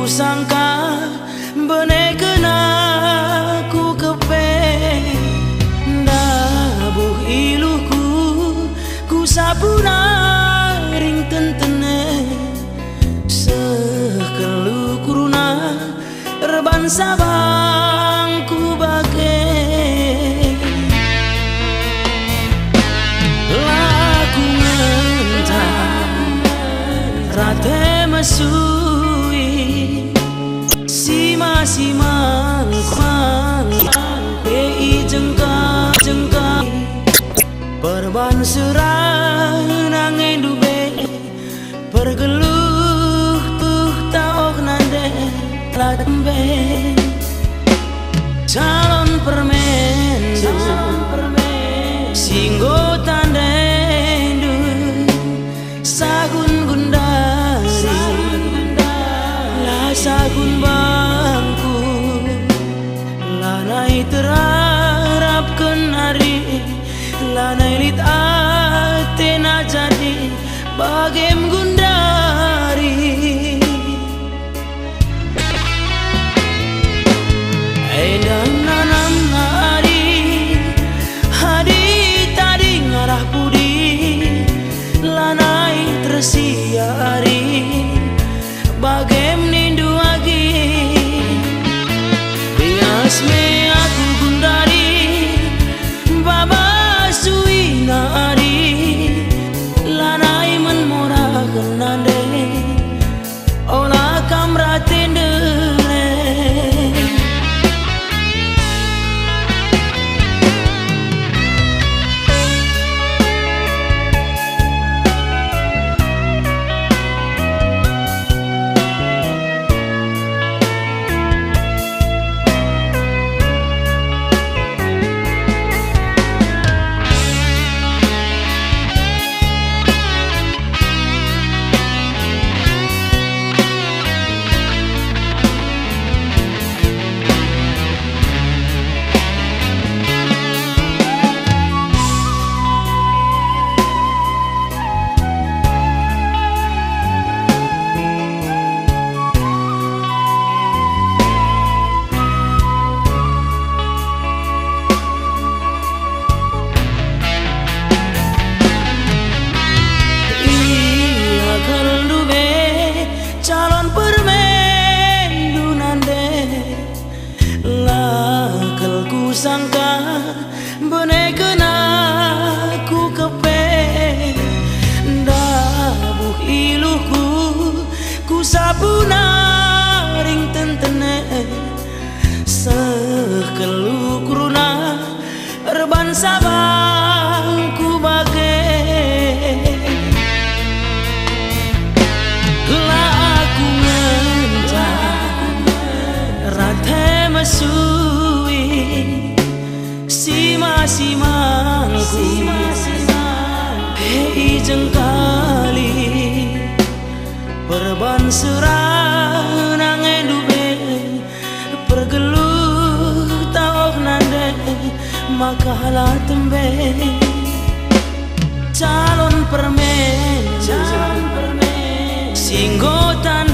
sangka benek kena ku kepe dabuh iluhku ku sapuna ring tentene sekelu kuruna reban sabang ku bage laku ngentah rate mesui sima-simang kwang pei jengka perban serang nangin dube pergeluh tuh taok nande ladembe calon permen singgo tandendu sagun gundari la sagun bangku lanai terarap kenari lanai lit atena jadi bagem gundari edan nanam hari hadi tadi ngarah budi lanai tersiari bagem nindu agi bias me aku gundari baba sui nari lanai menmora kenande ola kamra tendere calon permen dunande lakel ku sangka benek kena ku kepe dabuh iluhku ku sapuna ring tentene sekelu kuruna reban sabang ku bage mesui sima-simangku hei jengkali perban serang nangin dube pergeluh taok nande makalah tembe calon permen singgotan